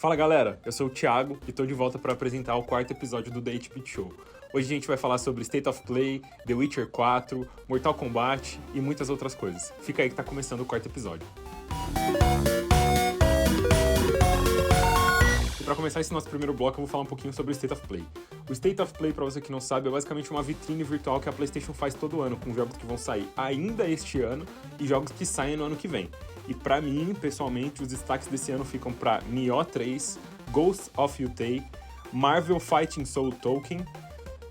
Fala galera, eu sou o Thiago e tô de volta para apresentar o quarto episódio do The 8-Bit Show. Hoje a gente vai falar sobre State of Play, The Witcher 4, Mortal Kombat e muitas outras coisas. Fica aí que tá começando o quarto episódio. E para começar esse nosso primeiro bloco eu vou falar um pouquinho sobre o State of Play. O State of Play, para você que não sabe, é basicamente uma vitrine virtual que a PlayStation faz todo ano, com jogos que vão sair ainda este ano e jogos que saem no ano que vem. E pra mim, pessoalmente, os destaques desse ano ficam pra Nioh 3, Ghost of Yotei, Marvel Fighting Soul Token,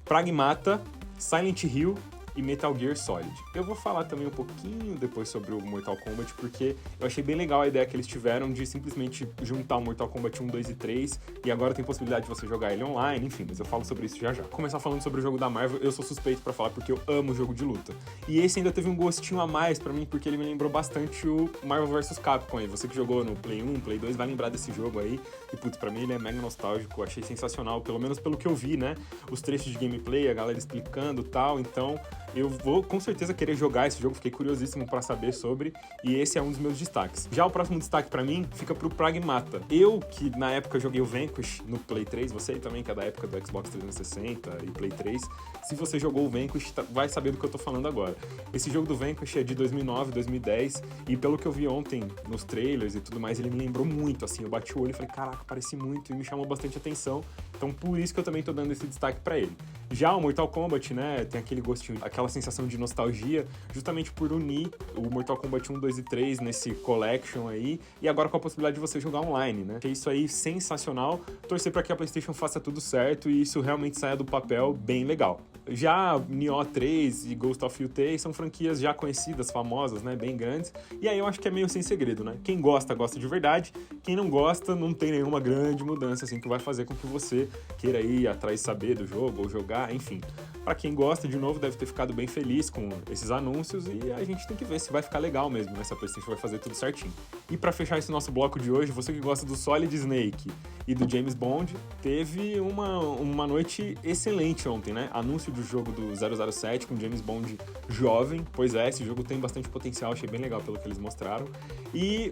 Pragmata, Silent Hill e Metal Gear Solid. Eu vou falar também um pouquinho depois sobre o Mortal Kombat, porque eu achei bem legal a ideia que eles tiveram de simplesmente juntar o Mortal Kombat 1, 2 e 3, e agora tem possibilidade de você jogar ele online, enfim, mas eu falo sobre isso já já. Vou começar falando sobre o jogo da Marvel, eu sou suspeito pra falar porque eu amo jogo de luta. E esse ainda teve um gostinho a mais pra mim, porque ele me lembrou bastante o Marvel vs Capcom. E você que jogou no Play 1, Play 2, vai lembrar desse jogo aí. E putz, pra mim ele é mega nostálgico, achei sensacional, pelo menos pelo que eu vi, né? Os trechos de gameplay, a galera explicando e tal, então eu vou com certeza querer jogar esse jogo, fiquei curiosíssimo pra saber sobre, e esse é um dos meus destaques. Já o próximo destaque pra mim fica pro Pragmata. Eu, que na época joguei o Vanquish no Play 3, você aí também que é da época do Xbox 360 e Play 3, se você jogou o Vanquish, vai saber do que eu tô falando agora. Esse jogo do Vanquish é de 2009, 2010, e pelo que eu vi ontem nos trailers e tudo mais, ele me lembrou muito, assim, eu bati o olho e falei, caraca, parece muito, e me chamou bastante atenção, então por isso que eu também tô dando esse destaque pra ele. Já o Mortal Kombat, né, tem aquele gostinho, aquela sensação de nostalgia, justamente por unir o Mortal Kombat 1, 2 e 3 nesse collection aí, e agora com a possibilidade de você jogar online, né? Achei isso aí sensacional, torcer pra que a PlayStation faça tudo certo e isso realmente saia do papel bem legal. Já Nioh 3 e Ghost of Yotei são franquias já conhecidas, famosas, né, bem grandes, e aí eu acho que é meio sem segredo, né? Quem gosta, gosta de verdade, quem não gosta, não tem nenhuma grande mudança, assim, que vai fazer com que você queira ir atrás de saber do jogo ou jogar, enfim. Pra quem gosta, de novo, deve ter ficado bem feliz com esses anúncios e a gente tem que ver se vai ficar legal mesmo, né? Se a PlayStation vai fazer tudo certinho. E pra fechar esse nosso bloco de hoje, você que gosta do Solid Snake e do James Bond, teve uma noite excelente ontem, né? Anúncio do jogo do 007 com James Bond jovem. Pois é, esse jogo tem bastante potencial, achei bem legal pelo que eles mostraram. E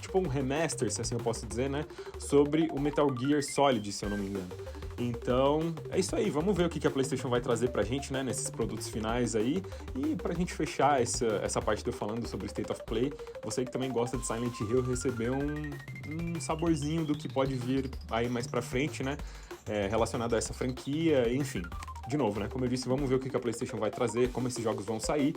tipo um remaster, se assim eu posso dizer, né? Sobre o Metal Gear Solid, se eu não me engano. Então, é isso aí, vamos ver o que a PlayStation vai trazer pra gente, né, nesses produtos finais aí. E pra gente fechar essa parte de eu falando sobre State of Play, você que também gosta de Silent Hill recebeu um saborzinho do que pode vir aí mais pra frente, né, relacionado a essa franquia, enfim. De novo, né? Como eu disse, vamos ver o que a PlayStation vai trazer, como esses jogos vão sair.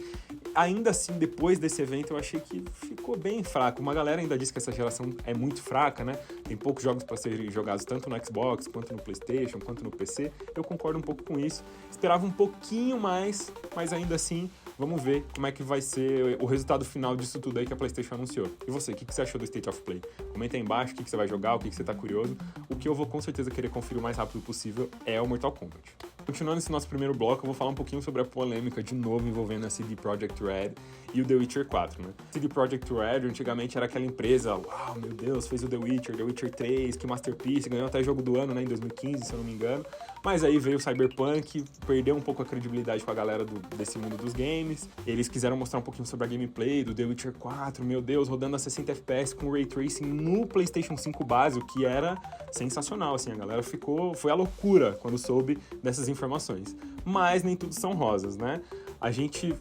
Ainda assim, depois desse evento, eu achei que ficou bem fraco. Uma galera ainda diz que essa geração é muito fraca, né? Tem poucos jogos para serem jogados tanto no Xbox, quanto no PlayStation, quanto no PC. Eu concordo um pouco com isso. Esperava um pouquinho mais, mas ainda assim, vamos ver como é que vai ser o resultado final disso tudo aí que a PlayStation anunciou. E você, o que você achou do State of Play? Comenta aí embaixo o que você vai jogar, o que você tá curioso. O que eu vou com certeza querer conferir o mais rápido possível é o Mortal Kombat. Continuando esse nosso primeiro bloco, eu vou falar um pouquinho sobre a polêmica de novo envolvendo a CD Projekt Red e o The Witcher 4, né? CD Projekt Red antigamente era aquela empresa, uau, meu Deus, fez o The Witcher 3, que masterpiece, ganhou até jogo do ano, né, em 2015, se eu não me engano. Mas aí veio o Cyberpunk, perdeu um pouco a credibilidade com a galera desse mundo dos games. Eles quiseram mostrar um pouquinho sobre a gameplay do The Witcher 4, meu Deus, rodando a 60 FPS com Ray Tracing no PlayStation 5 base, o que era sensacional, assim, a galera foi a loucura quando soube dessas informações. Mas nem tudo são rosas, né? A gente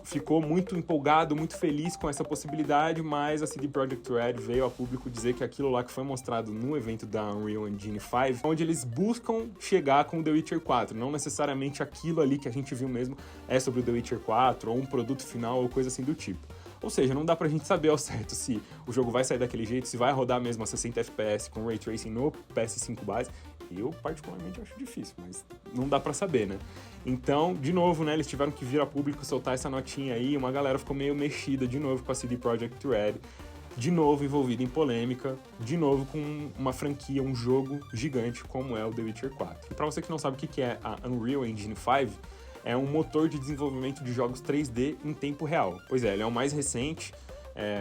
ficou muito empolgado, muito feliz com essa possibilidade, mas a CD Projekt Red veio a público dizer que aquilo lá que foi mostrado no evento da Unreal Engine 5, onde eles buscam chegar com o The Witcher 4, não necessariamente aquilo ali que a gente viu mesmo é sobre o The Witcher 4, ou um produto final, ou coisa assim do tipo. Ou seja, não dá pra gente saber ao certo se o jogo vai sair daquele jeito, se vai rodar mesmo a 60 FPS com Ray Tracing no PS5 base. Eu, particularmente, acho difícil, mas não dá pra saber, né? Então, de novo, né, eles tiveram que vir a público soltar essa notinha aí, uma galera ficou meio mexida de novo com a CD Projekt Red, de novo envolvida em polêmica, de novo com uma franquia, um jogo gigante como é o The Witcher 4. E pra você que não sabe o que é a Unreal Engine 5, é um motor de desenvolvimento de jogos 3D em tempo real. Pois é, ele é o mais recente,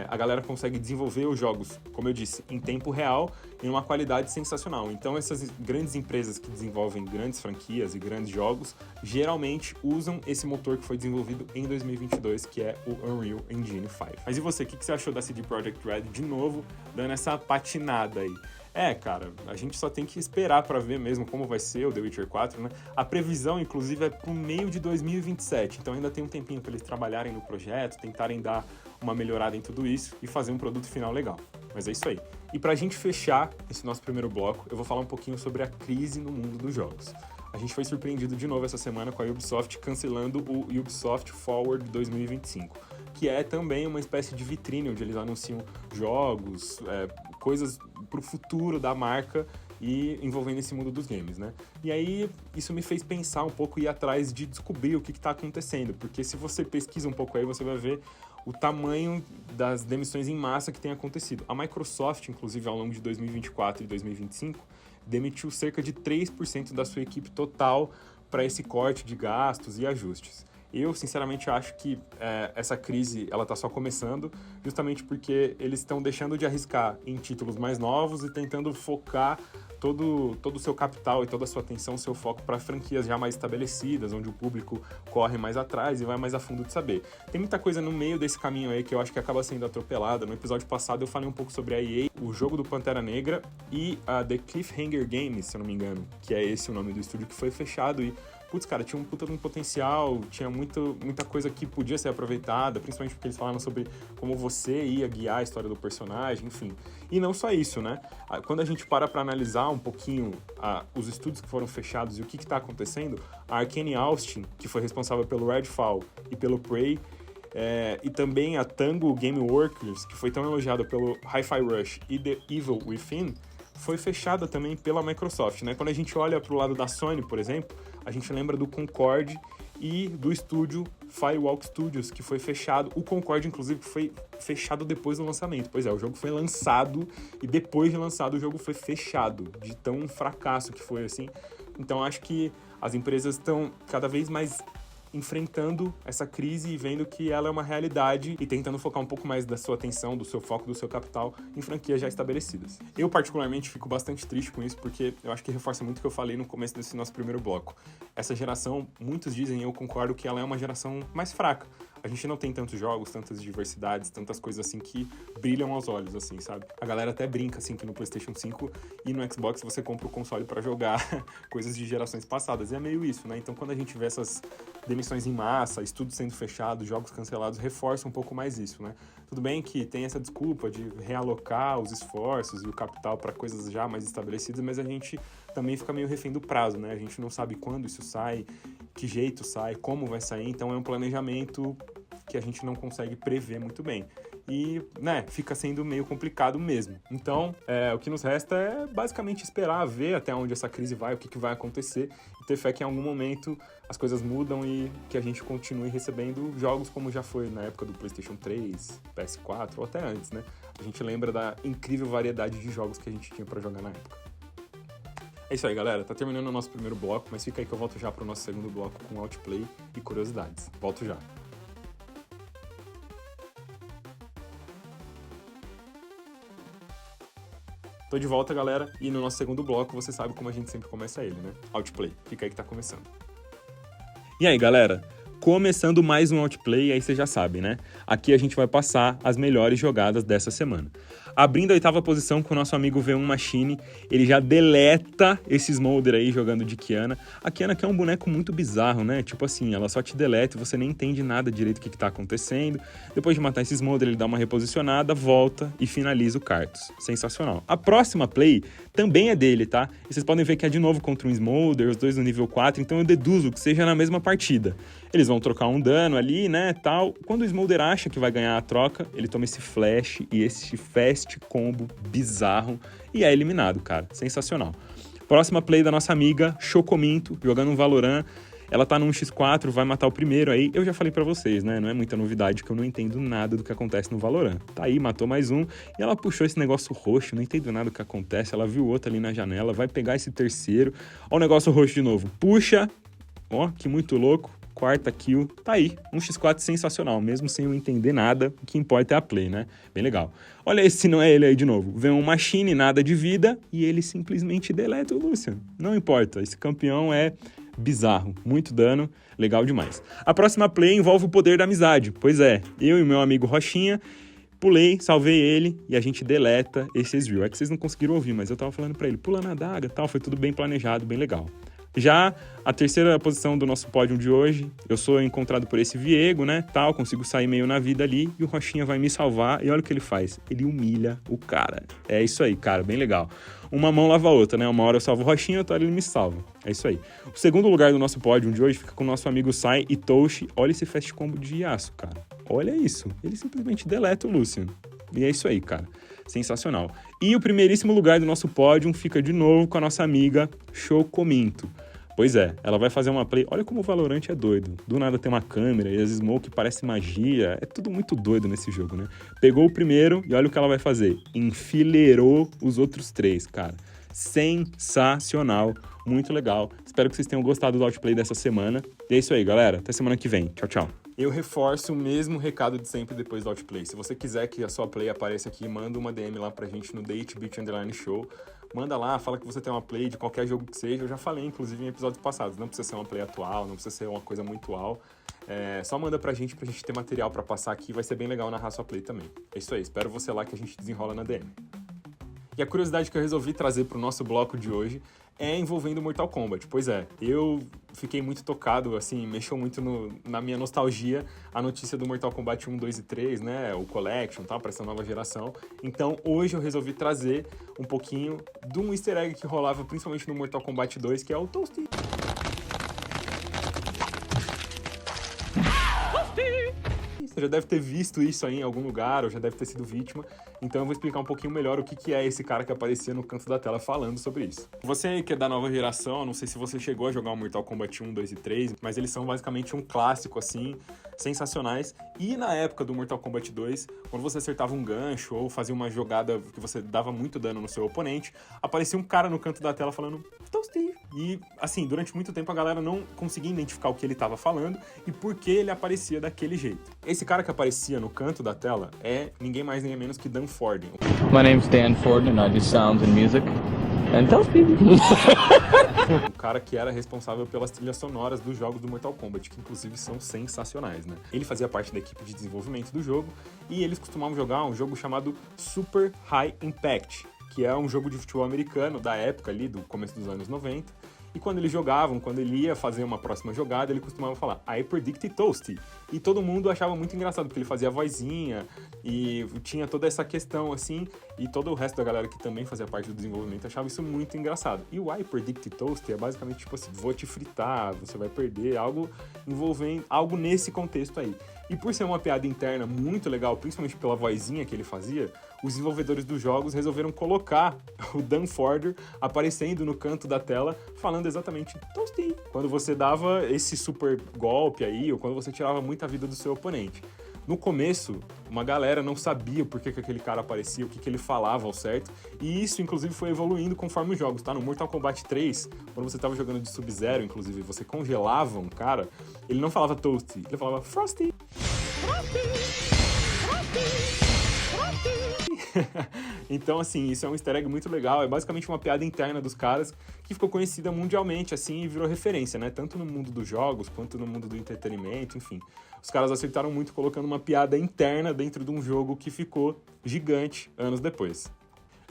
a galera consegue desenvolver os jogos, como eu disse, em tempo real, em uma qualidade sensacional. Então essas grandes empresas que desenvolvem grandes franquias e grandes jogos, geralmente usam esse motor que foi desenvolvido em 2022, que é o Unreal Engine 5. Mas e você, o que você achou da CD Projekt Red, de novo, dando essa patinada aí? Cara, a gente só tem que esperar pra ver mesmo como vai ser o The Witcher 4, né? A previsão, inclusive, é pro meio de 2027, então ainda tem um tempinho pra eles trabalharem no projeto, tentarem dar uma melhorada em tudo isso e fazer um produto final legal. Mas é isso aí. E pra gente fechar esse nosso primeiro bloco, eu vou falar um pouquinho sobre a crise no mundo dos jogos. A gente foi surpreendido de novo essa semana com a Ubisoft cancelando o Ubisoft Forward 2025, que é também uma espécie de vitrine onde eles anunciam jogos, coisas pro futuro da marca e envolvendo esse mundo dos games, né? E aí, isso me fez pensar um pouco e ir atrás de descobrir o que tá acontecendo, porque se você pesquisa um pouco aí, você vai ver o tamanho das demissões em massa que tem acontecido. A Microsoft, inclusive, ao longo de 2024 e 2025, demitiu cerca de 3% da sua equipe total para esse corte de gastos e ajustes. Eu, sinceramente, acho que essa crise ela tá só começando, justamente porque eles estão deixando de arriscar em títulos mais novos e tentando focar todo o seu capital e toda a sua atenção, seu foco para franquias já mais estabelecidas, onde o público corre mais atrás e vai mais a fundo de saber. Tem muita coisa no meio desse caminho aí que eu acho que acaba sendo atropelada. No episódio passado eu falei um pouco sobre a EA, o jogo do Pantera Negra e a The Cliffhanger Games, se eu não me engano, que é esse o nome do estúdio que foi fechado e putz, cara, tinha um puta de um potencial, tinha muita coisa que podia ser aproveitada, principalmente porque eles falaram sobre como você ia guiar a história do personagem, enfim. E não só isso, né? Quando a gente para pra analisar um pouquinho os estúdios que foram fechados e o que tá acontecendo, a Arkane Austin, que foi responsável pelo Redfall e pelo Prey, e também a Tango Gameworks, que foi tão elogiada pelo Hi-Fi Rush e The Evil Within, foi fechada também pela Microsoft, né? Quando a gente olha pro lado da Sony, por exemplo, a gente lembra do Concorde e do estúdio Firewalk Studios, que foi fechado. O Concorde, inclusive, foi fechado depois do lançamento. Pois é, o jogo foi lançado e depois de lançado o jogo foi fechado, de tão fracasso que foi, assim. Então, acho que as empresas estão cada vez mais enfrentando essa crise e vendo que ela é uma realidade e tentando focar um pouco mais da sua atenção, do seu foco, do seu capital em franquias já estabelecidas. Eu, particularmente, fico bastante triste com isso porque eu acho que reforça muito o que eu falei no começo desse nosso primeiro bloco. Essa geração, muitos dizem, e eu concordo, que ela é uma geração mais fraca. A gente não tem tantos jogos, tantas diversidades, tantas coisas assim que brilham aos olhos, assim, sabe? A galera até brinca, assim, que no PlayStation 5 e no Xbox você compra o console pra jogar coisas de gerações passadas. E é meio isso, né? Então, quando a gente vê essas demissões em massa, estudos sendo fechados, jogos cancelados, reforça um pouco mais isso, né? Tudo bem que tem essa desculpa de realocar os esforços e o capital para coisas já mais estabelecidas, mas a gente também fica meio refém do prazo, né? A gente não sabe quando isso sai, que jeito sai, como vai sair, então é um planejamento que a gente não consegue prever muito bem. E, né, fica sendo meio complicado mesmo. Então, o que nos resta é basicamente esperar, ver até onde essa crise vai, o que vai acontecer, e ter fé que em algum momento as coisas mudam e que a gente continue recebendo jogos como já foi na época do PlayStation 3, PS4 ou até antes, né? A gente lembra da incrível variedade de jogos que a gente tinha pra jogar na época. É isso aí, galera. Tá terminando o nosso primeiro bloco, mas fica aí que eu volto já pro nosso segundo bloco com Outplay e curiosidades. Volto já. Tô de volta, galera, e no nosso segundo bloco você sabe como a gente sempre começa ele, né? Outplay. Fica aí que tá começando. E aí, galera? Começando mais um Outplay, aí você já sabe, né? Aqui a gente vai passar as melhores jogadas dessa semana. Abrindo a 8ª posição com o nosso amigo V1 Machine, ele já deleta esse Smolder aí jogando de Kiana. A Kiana que é um boneco muito bizarro, né? Tipo assim, ela só te deleta e você nem entende nada direito o que tá acontecendo. Depois de matar esse Smolder, ele dá uma reposicionada, volta e finaliza o Karthus. Sensacional. A próxima play também é dele, tá? E vocês podem ver que é de novo contra um Smolder, os dois no nível 4, então eu deduzo que seja na mesma partida. Eles vão trocar um dano ali, né, tal. Quando o Smolder acha que vai ganhar a troca, ele toma esse flash e esse fast combo bizarro e é eliminado, cara. Sensacional. Próxima play da nossa amiga Chocominto, jogando um Valorant. Ela tá no 1x4, vai matar o primeiro aí. Eu já falei pra vocês, né? Não é muita novidade que eu não entendo nada do que acontece no Valorant. Tá aí, matou mais um. E ela puxou esse negócio roxo, não entendo nada do que acontece. Ela viu outro ali na janela, vai pegar esse terceiro. Ó o negócio roxo de novo. Puxa. Ó, que muito louco. Quarta kill, tá aí, um x4 sensacional, mesmo sem eu entender nada, o que importa é a play, né? Bem legal. Olha esse, não é ele aí de novo. Vem um Machine, nada de vida, e ele simplesmente deleta o Lucian. Não importa, esse campeão é bizarro, muito dano, legal demais. A próxima play envolve o poder da amizade, pois é, eu e meu amigo Rochinha Pulei, salvei ele e a gente deleta esses views. É que vocês não conseguiram ouvir, mas eu tava falando pra ele, pula na adaga e tal, foi tudo bem planejado, bem legal. Já a terceira posição do nosso pódio de hoje, eu sou encontrado por esse Viego, né, tal, consigo sair meio na vida ali e o Rochinha vai me salvar e olha o que ele faz, ele humilha o cara. É isso aí, cara, bem legal. Uma mão lava a outra, né, uma hora eu salvo o Rochinha, outra hora ele me salva. É isso aí. O segundo lugar do nosso pódio de hoje fica com o nosso amigo Sai e Toshi. Olha esse fast combo de Yasuo, cara. Olha isso, ele simplesmente deleta o Lucian. E é isso aí, cara. Sensacional. E o primeiríssimo lugar do nosso pódio fica de novo com a nossa amiga Chocominto. Pois é, ela vai fazer uma play... Olha como o Valorant é doido. Do nada tem uma câmera e as smoke parece magia. É tudo muito doido nesse jogo, né? Pegou o primeiro e olha o que ela vai fazer. Enfileirou os outros 3, cara. Sensacional. Muito legal. Espero que vocês tenham gostado do outplay dessa semana. E é isso aí, galera. Até semana que vem. Tchau, tchau. Eu reforço o mesmo recado de sempre depois do outplay. Se você quiser que a sua play apareça aqui, manda uma DM lá pra gente no @beat_show. Manda lá, fala que você tem uma play de qualquer jogo que seja. Eu já falei, inclusive, em episódios passados. Não precisa ser uma play atual, não precisa ser uma coisa muito atual. Só manda pra gente ter material pra passar aqui. Vai ser bem legal narrar sua play também. É isso aí, espero você lá que a gente desenrola na DM. E a curiosidade que eu resolvi trazer pro nosso bloco de hoje é envolvendo Mortal Kombat. Pois é, eu fiquei muito tocado, assim, mexeu muito na minha nostalgia a notícia do Mortal Kombat 1, 2 e 3, né, o Collection, tá, pra essa nova geração. Então, hoje eu resolvi trazer um pouquinho de um easter egg que rolava principalmente no Mortal Kombat 2, que é o Toasty. Você já deve ter visto isso aí em algum lugar, ou já deve ter sido vítima. Então eu vou explicar um pouquinho melhor o que é esse cara que aparecia no canto da tela falando sobre isso. Você que é da nova geração, não sei se você chegou a jogar o Mortal Kombat 1, 2 e 3, mas eles são basicamente um clássico, assim, sensacionais. E na época do Mortal Kombat 2, quando você acertava um gancho ou fazia uma jogada que você dava muito dano no seu oponente, aparecia um cara no canto da tela falando Toasty. E, assim, durante muito tempo a galera não conseguia identificar o que ele estava falando e por que ele aparecia daquele jeito. Esse cara que aparecia no canto da tela é ninguém mais, ninguém menos que Dan Forden. My name's Dan Forden and I do sounds and music. And Toasty. O cara que era responsável pelas trilhas sonoras dos jogos do Mortal Kombat, que inclusive são sensacionais, né? Ele fazia parte da equipe de desenvolvimento do jogo e eles costumavam jogar um jogo chamado Super High Impact, que é um jogo de futebol americano da época ali, do começo dos anos 90. E quando eles jogavam, quando ele ia fazer uma próxima jogada, ele costumava falar I predict Toasty. E todo mundo achava muito engraçado, porque ele fazia a vozinha e tinha toda essa questão, assim, e todo o resto da galera que também fazia parte do desenvolvimento achava isso muito engraçado. E o I predict Toasty é basicamente tipo assim, vou te fritar, você vai perder, algo envolvendo, algo nesse contexto aí. E por ser uma piada interna muito legal, principalmente pela vozinha que ele fazia, os desenvolvedores dos jogos resolveram colocar o Dan Forden aparecendo no canto da tela, falando exatamente Toasty, quando você dava esse super golpe aí, ou quando você tirava muita vida do seu oponente. No começo, uma galera não sabia por que aquele cara aparecia, o que ele falava ao certo, e isso, inclusive, foi evoluindo conforme os jogos, tá? No Mortal Kombat 3, quando você tava jogando de Sub-Zero, inclusive, você congelava um cara, ele não falava Toasty, ele falava Frosty. Então, assim, isso é um easter egg muito legal, é basicamente uma piada interna dos caras que ficou conhecida mundialmente, assim, e virou referência, né? Tanto no mundo dos jogos, quanto no mundo do entretenimento, enfim. Os caras acertaram muito colocando uma piada interna dentro de um jogo que ficou gigante anos depois.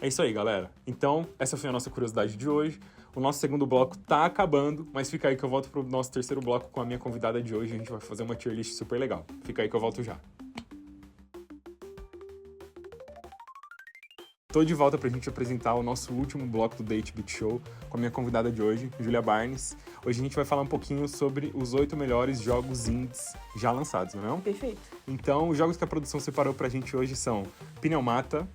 É isso aí, galera. Então, essa foi a nossa curiosidade de hoje. O nosso segundo bloco tá acabando, mas fica aí que eu volto pro nosso terceiro bloco com a minha convidada de hoje. A gente vai fazer uma tier list super legal. Fica aí que eu volto já. Tô de volta pra gente apresentar o nosso último bloco do The 8-Bit Show com a minha convidada de hoje, Julia Barnes. Hoje a gente vai falar um pouquinho sobre os 8 melhores jogos indies já lançados, não é não? Perfeito. Então, os jogos que a produção separou pra gente hoje são Pneumata,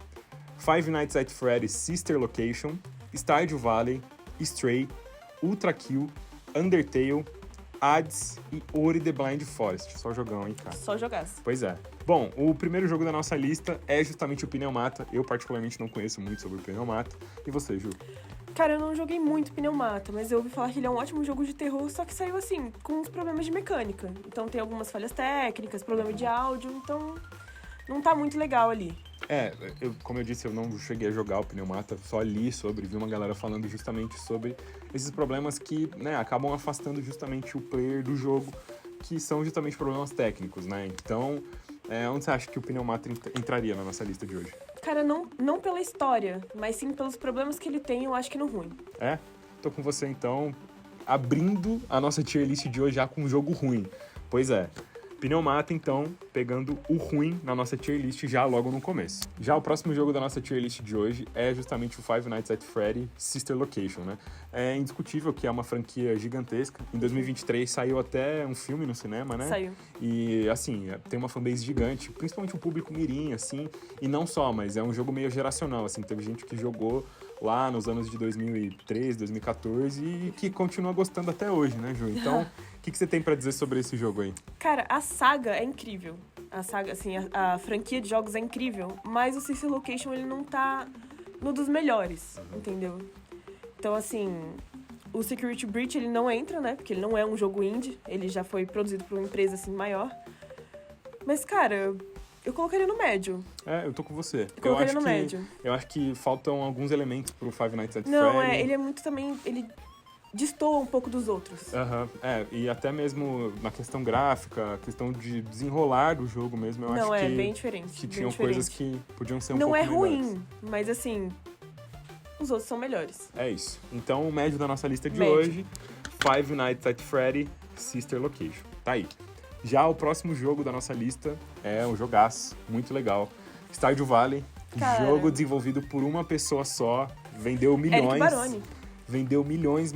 Five Nights at Freddy's Sister Location, Stardew Valley, Stray, Ultra Kill, Undertale, Hades e Ori The Blind Forest. Só jogão, hein, cara? Só jogaço. Pois é. Bom, o primeiro jogo da nossa lista é justamente o Pneumata. Eu, particularmente, não conheço muito sobre o Pneumata. E você, Ju? Cara, eu não joguei muito Pneumata, mas eu ouvi falar que ele é um ótimo jogo de terror, só que saiu assim, com uns problemas de mecânica. Então tem algumas falhas técnicas, problema de áudio, então não tá muito legal ali. Como eu disse, eu não cheguei a jogar o Pneumata, só li sobre, vi uma galera falando justamente sobre esses problemas que, né, acabam afastando justamente o player do jogo, que são justamente problemas técnicos, né? Então, Onde você acha que o Pneumata entraria na nossa lista de hoje? Cara, não pela história, mas sim pelos problemas que ele tem, eu acho que no ruim. Tô com você, então, abrindo a nossa tier list de hoje já com um jogo ruim. Pois é. Pneumata, então, pegando o ruim na nossa tier list já logo no começo. Já o próximo jogo da nossa tier list de hoje é justamente o Five Nights at Freddy Sister Location, né? É indiscutível que é uma franquia gigantesca. Em 2023 saiu até um filme no cinema, né? Saiu. E, assim, tem uma fanbase gigante, principalmente o público mirim, assim. E não só, mas é um jogo meio geracional, assim. Teve gente que jogou lá nos anos de 2013, 2014 e que continua gostando até hoje, né, Ju? Então, o que você tem pra dizer sobre esse jogo aí? Cara, a saga é incrível. A saga, assim, a franquia de jogos é incrível, mas o Sister Location, ele não tá no dos melhores, entendeu? Então, assim, o Security Breach, ele não entra, né? Porque ele não é um jogo indie, ele já foi produzido por uma empresa, assim, maior. Mas, cara, eu colocaria no médio. Eu tô com você. Eu colocaria no médio. Eu acho que faltam alguns elementos pro Five Nights at Freddy. Não, ele é muito também... Ele destoa um pouco dos outros. E até mesmo na questão gráfica, a questão de desenrolar do jogo mesmo, eu acho que... Não, é bem diferente. Que tinham coisas que podiam ser um pouco pouco melhores. Não é ruim, mas assim, os outros são melhores. É isso. Então, o médio da nossa lista de hoje, Five Nights at Freddy Sister Location. Tá aí. Já o próximo jogo da nossa lista é um jogaço, muito legal. Stardew Valley, jogo desenvolvido por uma pessoa só, vendeu milhões. Eric Baroni. Vendeu milhões.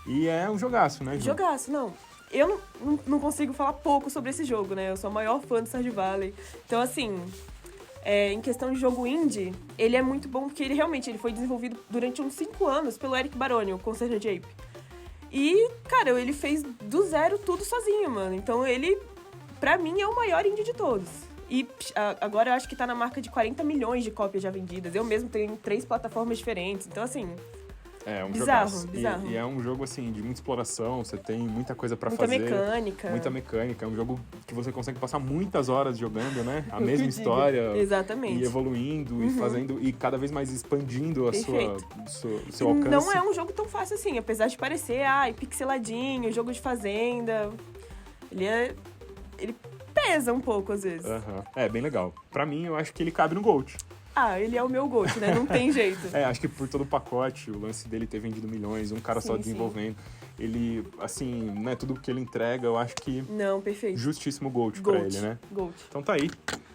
E é um jogaço, né, Ju? Jogaço, não. Eu não consigo falar pouco sobre esse jogo, né? Eu sou a maior fã do Stardew Valley. Então, assim, em questão de jogo indie, ele é muito bom porque ele foi desenvolvido durante uns 5 anos pelo Eric Baroni, o Concerned Ape. E, cara, ele fez do zero tudo sozinho, mano. Então ele, pra mim, é o maior indie de todos. E agora eu acho que tá na marca de 40 milhões de cópias já vendidas. Eu mesmo tenho 3 plataformas diferentes. Então, assim... É um bizarro. E é um jogo, assim, de muita exploração. Você tem muita coisa pra fazer. Muita mecânica. É um jogo que você consegue passar muitas horas jogando, né? A mesma história. Exatamente. E evoluindo, e fazendo... E cada vez mais expandindo o seu alcance. Não é um jogo tão fácil assim. Apesar de parecer, pixeladinho, jogo de fazenda. Ele pesa um pouco, às vezes. É, bem legal. Pra mim, eu acho que ele cabe no GOAT. Ele é o meu GOAT, né? Não tem jeito. Acho que por todo o pacote, o lance dele ter vendido milhões, um cara só desenvolvendo. Ele, assim, né, tudo que ele entrega, eu acho que... Não, perfeito. Justíssimo GOAT pra ele, né? GOAT. Então tá aí,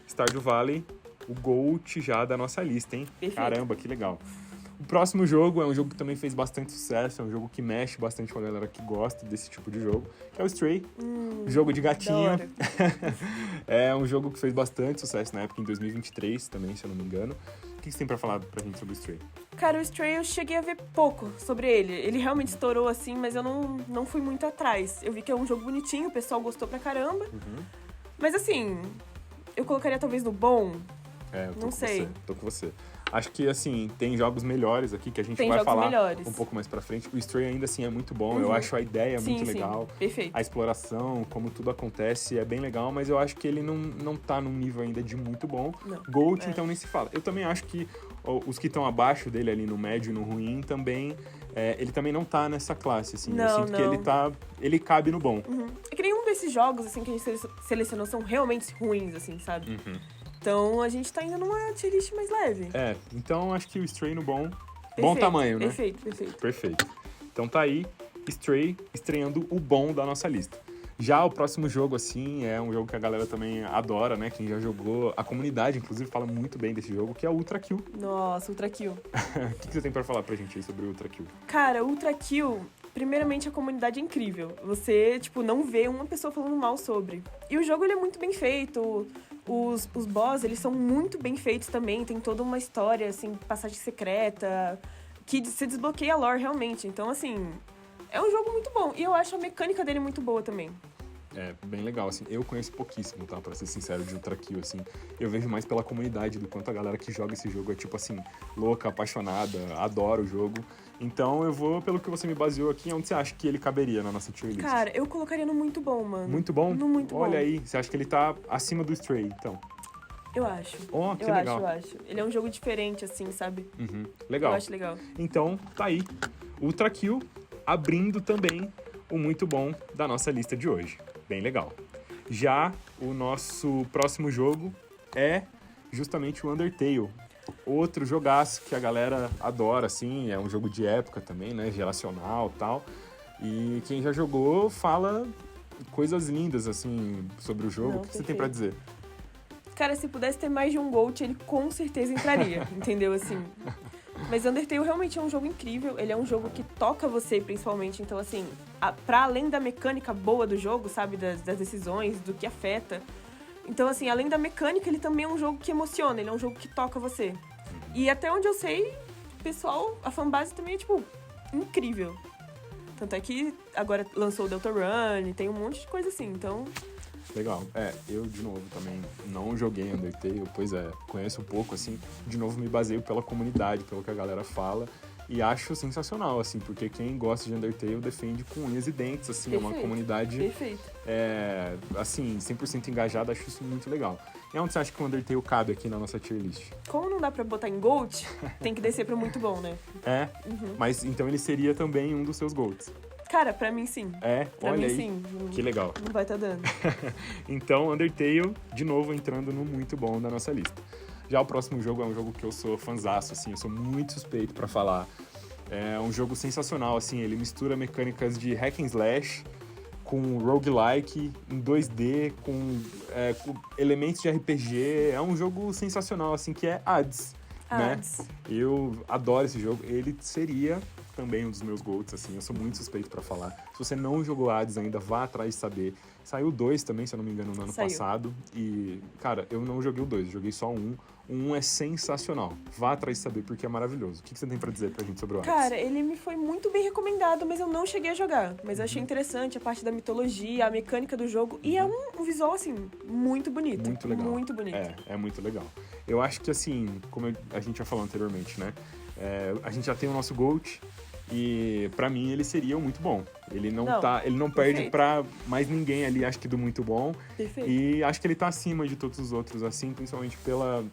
Stardew Valley, o GOAT já da nossa lista, hein? Perfeito. Caramba, que legal. O próximo jogo é um jogo que também fez bastante sucesso, é um jogo que mexe bastante com a galera que gosta desse tipo de jogo, que é o Stray, jogo de gatinho. É um jogo que fez bastante sucesso na época, em 2023 também, se eu não me engano. O que você tem pra falar pra gente sobre o Stray? Cara, o Stray eu cheguei a ver pouco sobre ele. Ele realmente estourou assim, mas eu não fui muito atrás. Eu vi que é um jogo bonitinho, o pessoal gostou pra caramba. Mas assim, eu colocaria talvez no bom. Eu tô não sei. Tô com você. Acho que, assim, tem jogos melhores aqui que a gente vai falar um pouco mais pra frente. O Stray ainda, assim, é muito bom. Eu acho a ideia muito legal. Perfeito. A exploração, como tudo acontece, é bem legal. Mas eu acho que ele não tá num nível ainda de muito bom. GOAT, então, nem se fala. Eu também acho que os que estão abaixo dele ali, no médio e no ruim, também... ele também não tá nessa classe, assim. Eu sinto que ele cabe no bom. É que nenhum desses jogos, assim, que a gente selecionou são realmente ruins, assim, sabe? Então, a gente tá indo numa tier list mais leve. Então acho que o Stray no bom... Bom tamanho, né? Perfeito. Então tá aí, Stray estreando o bom da nossa lista. Já o próximo jogo, assim, é um jogo que a galera também adora, né? Quem já jogou, a comunidade, inclusive, fala muito bem desse jogo, que é o Ultra Kill. Nossa, Ultra Kill. O que você tem pra falar pra gente aí sobre o Ultra Kill? Cara, Ultra Kill... Primeiramente, a comunidade é incrível. Você, não vê uma pessoa falando mal sobre. E o jogo, ele é muito bem feito. Os boss, eles são muito bem feitos também. Tem toda uma história, assim, passagem secreta, que você desbloqueia a lore, realmente. Então, assim, é um jogo muito bom. E eu acho a mecânica dele muito boa também. É, bem legal, assim. Eu conheço pouquíssimo, tá? Pra ser sincero, de Ultra Kill, assim. Eu vejo mais pela comunidade, do quanto a galera que joga esse jogo é, tipo assim, louca, apaixonada, adora o jogo. Então eu vou pelo que você me baseou aqui, onde você acha que ele caberia na nossa tier list? Cara, eu colocaria no muito bom, mano. Muito bom? No muito bom. Olha aí, você acha que ele tá acima do Stray, então? Eu acho. Oh, que legal. Eu acho. Ele é um jogo diferente, assim, sabe? Legal. Eu acho legal. Então, tá aí. Ultra Kill abrindo também o muito bom da nossa lista de hoje. Bem legal. Já o nosso próximo jogo é justamente o Undertale. Outro jogaço que a galera adora, assim, é um jogo de época também, né, geracional e tal. E quem já jogou fala coisas lindas, assim, sobre o jogo. Não, O que você tem pra dizer? Cara, se pudesse ter mais de um Gold, ele com certeza entraria, entendeu? Assim. Mas Undertale realmente é um jogo incrível, ele é um jogo que toca você, principalmente. Então, assim, pra além da mecânica boa do jogo, sabe, das decisões, do que afeta. Então, assim, além da mecânica, ele também é um jogo que emociona, ele é um jogo que toca você. E até onde eu sei, pessoal, a fanbase também é, tipo, incrível. Tanto é que agora lançou o Deltarune, tem um monte de coisa assim, então... Legal. Eu, de novo, também não joguei Undertale, pois conheço um pouco, assim. De novo, me baseio pela comunidade, pelo que a galera fala. E acho sensacional, assim, porque quem gosta de Undertale defende com unhas e dentes, assim. Perfeito. É uma comunidade, Perfeito. assim, 100% engajada. Acho isso muito legal. E onde você acha que o Undertale cabe aqui na nossa tier list? Como não dá pra botar em Gold, tem que descer pro muito bom, né? Mas então ele seria também um dos seus golds. Cara, pra mim sim. Pra Olha mim aí. sim. Que legal. Não vai tá dando. Então, Undertale, de novo, entrando no muito bom da nossa lista. Já o próximo jogo é um jogo que eu sou fanzaço, assim, eu sou muito suspeito pra falar. É um jogo sensacional, assim, ele mistura mecânicas de hack and slash com roguelike em 2D, com elementos de RPG. É um jogo sensacional, assim, que é Hades, né? Eu adoro esse jogo. Ele seria também um dos meus GOATs, assim, eu sou muito suspeito pra falar. Se você não jogou Hades ainda, vá atrás de saber. Saiu 2 também, se eu não me engano, no ano passado. E, cara, eu não joguei o 2, joguei só um. O 1 é sensacional. Vá atrás de saber, porque é maravilhoso. O que você tem pra dizer pra gente sobre o Hades? Cara, ele me foi muito bem recomendado, mas eu não cheguei a jogar. Mas eu achei interessante a parte da mitologia, a mecânica do jogo. E é um visual, assim, muito bonito. Muito legal. Muito bonito. É muito legal. Eu acho que, assim, como a gente já falou anteriormente, né? A gente já tem o nosso GOAT. E pra mim ele seria muito bom. Ele não perde pra mais ninguém ali, acho que do muito bom. Perfeito. E acho que ele tá acima de todos os outros, assim, principalmente pela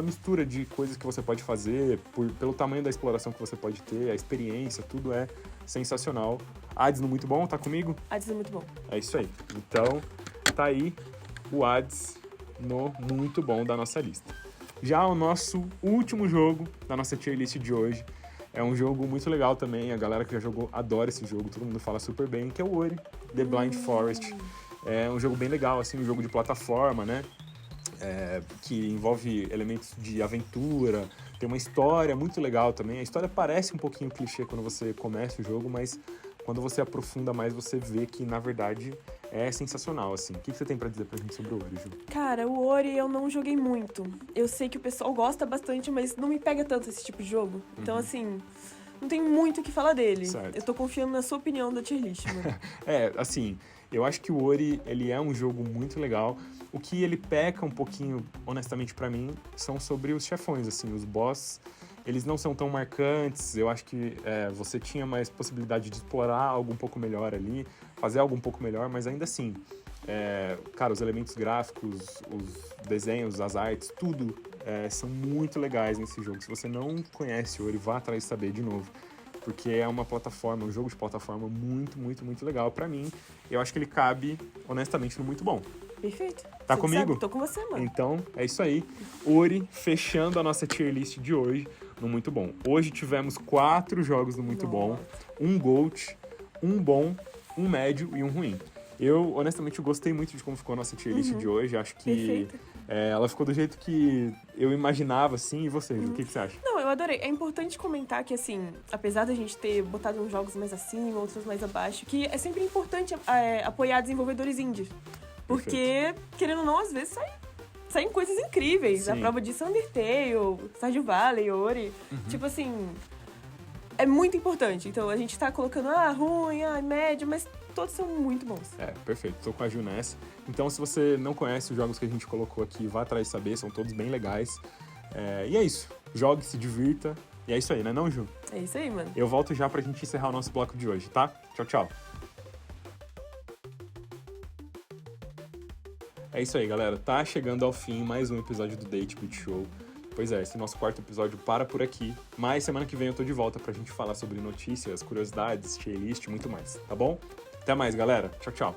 mistura de coisas que você pode fazer, pelo tamanho da exploração que você pode ter, a experiência, tudo é sensacional. Hades no muito bom, tá comigo? Hades é muito bom. É isso aí. Então, tá aí o Hades no muito bom da nossa lista. Já o nosso último jogo da nossa tier list de hoje é um jogo muito legal também, a galera que já jogou adora esse jogo, todo mundo fala super bem, que é o Ori, The Blind Forest. É um jogo bem legal, assim, um jogo de plataforma, né? Que envolve elementos de aventura, tem uma história muito legal também. A história parece um pouquinho clichê quando você começa o jogo, mas quando você aprofunda mais, você vê que, na verdade, é sensacional, assim. O que você tem pra dizer pra gente sobre o Ori, Ju? Cara, o Ori eu não joguei muito. Eu sei que o pessoal gosta bastante, mas não me pega tanto esse tipo de jogo. Então, assim, não tem muito o que falar dele. Certo. Eu tô confiando na sua opinião da tier list, mano. Assim, eu acho que o Ori, ele é um jogo muito legal. O que ele peca um pouquinho, honestamente, pra mim, são sobre os chefões, assim, os boss. Eles não são tão marcantes, eu acho que você tinha mais possibilidade de explorar algo um pouco melhor ali, fazer algo um pouco melhor, mas ainda assim, cara, os elementos gráficos, os desenhos, as artes, tudo são muito legais nesse jogo. Se você não conhece o Ori, vá atrás de saber de novo, porque é uma plataforma, um jogo de plataforma muito, muito, muito legal. Pra mim, eu acho que ele cabe, honestamente, no muito bom. Perfeito. Tá Você comigo? sabe, tô com você, mano. Então, é isso aí. Ori, fechando a nossa tier list de hoje no Muito Bom. Hoje tivemos 4 jogos no Muito Bom, um GOAT, um bom, um médio e um ruim. Eu, honestamente, gostei muito de como ficou a nossa tier list de hoje. Acho que ela ficou do jeito que eu imaginava, assim. E você, Ju, o que você acha? Não, eu adorei. É importante comentar que, assim, apesar da gente ter botado uns jogos mais acima, outros mais abaixo, que é sempre importante apoiar desenvolvedores indie. Porque, querendo ou não, às vezes saem coisas incríveis. Sim. A prova disso é Undertale, Stardew Valley, Ori. Tipo assim, é muito importante. Então a gente tá colocando, ruim, médio, mas todos são muito bons. Perfeito. Tô com a Ju nessa. Então, se você não conhece os jogos que a gente colocou aqui, vá atrás de saber, são todos bem legais. E é isso. Jogue, se divirta. E é isso aí, né não, Ju? É isso aí, mano. Eu volto já pra gente encerrar o nosso bloco de hoje, tá? Tchau, tchau. É isso aí, galera. Tá chegando ao fim mais um episódio do Date Beat Show. Pois é, esse nosso 4º episódio para por aqui. Mas semana que vem eu tô de volta pra gente falar sobre notícias, curiosidades, tier list e muito mais, tá bom? Até mais, galera. Tchau, tchau.